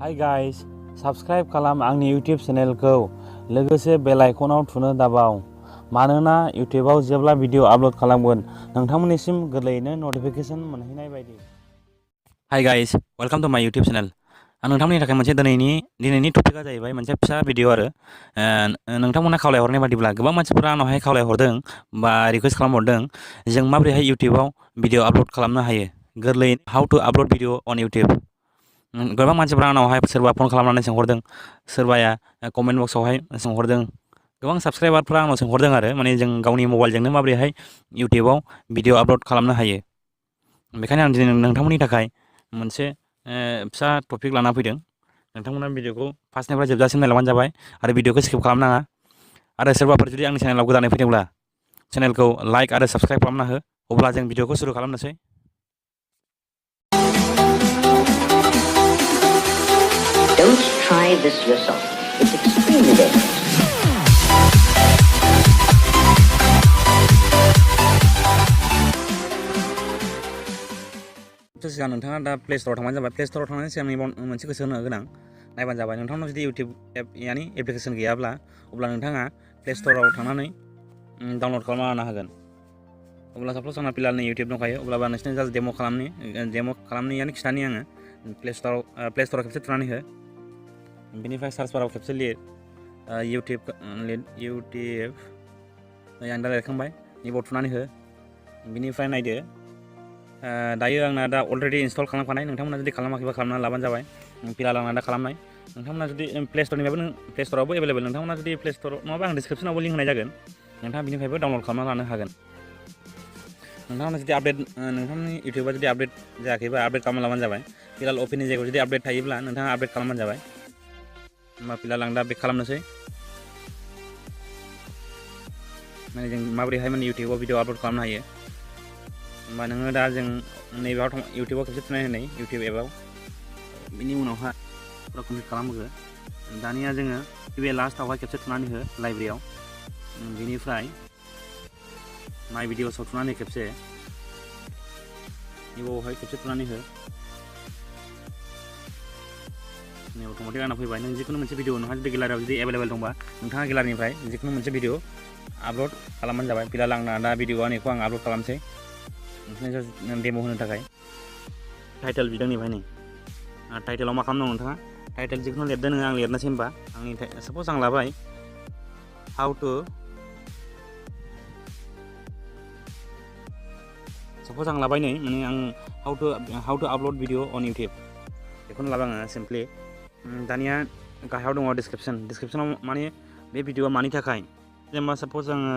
Hi guys, subscribe खालाम आंनि YouTube चेनेलखौ लोगोसे बेल आइकनाव थुनो दाबाव मानोना YouTubeआव जेब्ला भिडिअ आपल'ड खालामगोन नोंथांमोननिसिम गोरलैयैनो नटिफिकेशन मोनहैनाय बायदि। Hi guys, welcome to my YouTube channel. आं नोंथांमोननि थाखाय मोनसे दिनैनि टपिकआ जाहैबाय मोनसे फिसा भिडिअ आरो नोंथांमोना खावलायहरनाय बादिब्ला गोबां मानसिफोरा आंनावहाय खावलायहरदों बा रिक्वेस्ट खालामहरदों जों माबोरैहाय YouTubeआव भिडिअ आपल'ड खालामनो हायो गोरलैयै हाउ टु आपल'ड भिडिअ अन YouTube। गोबां मानसिफ्रा आंनावहाय सोरबा फन खालामनानै सोंहरदों, सोरबाया कमेन्ट बक्सआवहाय सोंहरदों, गोबां साबस्क्राइबारफ्रा आंनाव सोंहरदों आरो माने जों गावनि मबाइलजोंनो माबोरैहाय इउटिउबाव भिडिअ आपल'ड खालामनो हायो। बेखायनो आं दिनै नोंथांमोननि थाखाय मोनसे फिसा टपिक लाना फैदों। नोंथांमोना भिडिअखौ फार्स्टनिफ्राय जोबजासिम नायलांबानो जाबाय आरो भिडिअखौ स्किप खालामनाङा। आरो सोरबाफोर जुदि आंनि चेनेलाव गोदानै फैदोंब्ला चेनेलखौ लाइक आरो साबस्क्राइब खालामना हो। अब्ला जों भिडिअखौ सुरु खालामनोसै। Don't try this yourself. It's extremely dangerous. सिगां नोंथाङा दा प्ले स्ट'राव थांबानो जाबाय। प्ले स्ट'राव थांनायनि सिगां मोनसे गोसो होनो गोनां नायबानो जाबाय। नोंथांनाव जुदि इउटिउब एप्लिकेसन गैयाब्ला अब्ला नोंथाङा प्ले स्ट'राव थांनानै डाउनल'ड खालामना लानो हागोन। अब्ला साप'ज आंना पिलारनि इउटिउब दंखायो अब्लाबा नोंसिनि जास्ट डेम' खालामनि खिथानि आङो प्ले स्ट'राव खेबसे थुनानै हो। बेनिफ्राय सार्च बाराव खेबसे लिर इउटिउब आं दा लिरखांबाय निबाव थुनानै हो। बिनिफ्राय नायदो दायो आंना दा अलरेडि इनस्टल खालामखानाय। नोंथांमोना जुदि खालामाखैबा खालामना लाबानो जाबाय। पिलार आंना दा खालामनाय। नोंथांमोना जुदि प्ले स्ट'रावबो एभेलेबेल। नोंथांमोना जुदि प्ले स्ट'र नङाबा आं डिसक्रिपसनावबो लिंक होनाय जागोन। नोंथाङा बिनिफ्रायबो डाउनल'ड खालामना लानो हागोन। नोंथांमोना जुदि नोंथांनि इउटिउबआ जुदि आपडेट जायाखैबा आपडेट खालामना लाबानो जाबाय। पिलार अपेननि जायगायाव जुदि आपडेट थायोब्ला नोंथाङा आपडेट खालामबानो जाबाय। होमबा पिलार आं दा बेक खालामनोसै। माने जों माबोरैहाय इउटिउबाव भिडिअ आपल'ड खालामनो हायो। होमबा नोङो दा जों नैबेयाव इउटिउबाव खेबसे थुनानै होनाय इउटिउब एपआव। बिनि उनावहाय फुरा कमप्लिट खालामहोगो। दानिया जोङो बे लास्टआवहाय खेबसे थुनानै हो लाइब्रेरियाव। बिनिफ्राय माय भिडिअसआव थुनानै खेबसे नैबावहाय खेबसे थुनानै हो। अट'मेटिक आंना फैबाय। नों जिखुनु मोनसे भिडिअ नोंहा जुदि गेलारियाव जुदि एभेलेबेल दंबा नोंथाङा गेलारिनिफ्राय जिखुनु मोनसे भिडिअ आपल'ड खालामबानो जाबाय। पिलार आंना दा भिडिअआ नैखौ आं आपल'ड खालामसै नोंथांनो डेम' होनो थाखाय। टाइटेल बिदों नैबाय नै टाइटेलाव मा खालामनांगौ नोंथाङा टाइटेल जिखुनु लिरदो नोङो। आं लिरनोसै होमबा आंनि साप'ज आं लाबाय साप'ज आं लाबाय नै माने आं हाउ टु आपल'ड भिडिअ अन इउटिउब बेखौनो लाबाय आङो सिम्पलि। दानिया गाहायाव दङ डिसक्रिपसनाव माने बे भिडिअआ मानि थाखाय जेनेबा साप'ज आङो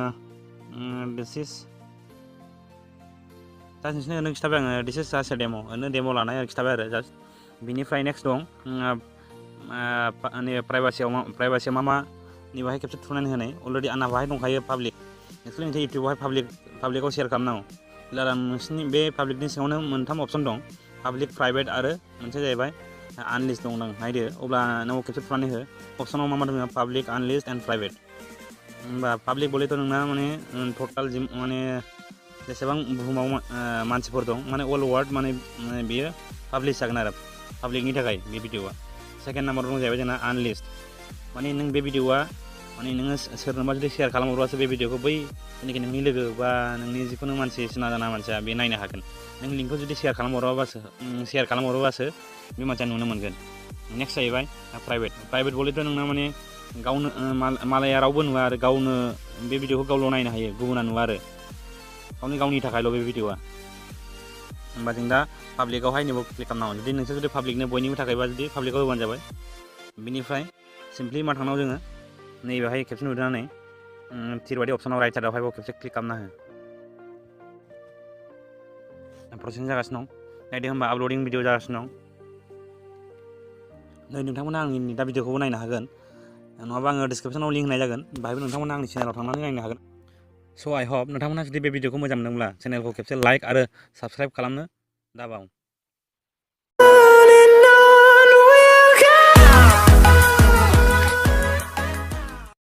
जास्ट नोंसोरनो खिथाबाय आङो दिस इज जास्ट डेम' लानाय आरो खिथाबाय आरो जास्ट। बिनिफ्राय नेक्स्ट दं प्राइभासियाव मा नै बाहाय खेबसे थुनानै होनाय। अलरेडि आंना बाहाय दंखायो पाब्लिक। एक्सुवेलि नोंसोर इउटिउबावहाय पाब्लिकआव शेयार खालामनांगौ। पिलार नोंसिनि बे पाब्लिकनि सिङावनो मोनथाम अपसन दं, पाब्लिक, प्राइभेट आरो मोनसे जाहैबाय आनलिस्ट दं। नायदो अब्ला नों खेबसे थुनानै हो। अपसनाव मा दङ पाब्लिक, आनलिस्ट एन्ड प्राइभेट। होमबा पाब्लिक बोलेथ' नोंना माने टटेल माने जेसेबां बुहुमाव मानसिफोर दं माने अल वार्ल्ड माने बियो पाब्लिश जागोन आरो पाब्लिकनि थाखाय बे भिडिअआ। सेकेन्ड नाम्बार दं जाहैबाय जोंना आनलिस्ट। माने नों बे भिडिअआ माने नोङो सोरनोबा जुदि शेयार खालामहरबासो बे भिडिअखौ बै जेनाखि नोंनि लोगो बा नोंनि जिखुनु मानसि सिना जाना मानसिया बे नायनो हागोन। नों लिंकखौ जुदि शेयार खालामहरोबासो बे मानसिया नुनो मोनगोन। नेक्स्ट जाहैबाय प्राइभेट बोलेथ' नोंना माने गावनो मालाया रावबो नुवा आरो गावनो बे भिडिअखौ गावल' नायनो हायो, गुबुना नुवा आरो गावनि थाखायल' बे भिडिअआ। होमबा जों दा पाब्लिकआवहाय नैबाव क्लिक खालामनांगौ। जुदि नोंसोर जुदि पाब्लिकनो बयनिबो थाखायबा जुदि पाब्लिकआव होबानो जाबाय। बिनिफ्राय सिम्पलि मा थांनांगौ जोङो नैबेहाय खेबसे नुदोंनानै थिर बायदि अपसनाव राइट साइडआवहाय खेबसे क्लिक खालामना हो। प्रसेसिं जागासिनो दं। नायदो होमबा आपल'डिं भिडिअ जागासिनो दं। नै नोंथांमोना आंनि दा भिडिअखौबो नायनो हागोन, नङाबा आङो डिसक्रिपसनाव लिंक होनाय जागोन। बाहायबो नोंथांमोना आंनि चेनेलाव थांनानै नायनो हागोन। स' आइ हप नोंथांमोना जुदि बे भिडिअखौ मोजां मोनदोंब्ला चेनेलखौ खेबसे लाइक आरो साबस्क्राइब खालामनो दाबाव।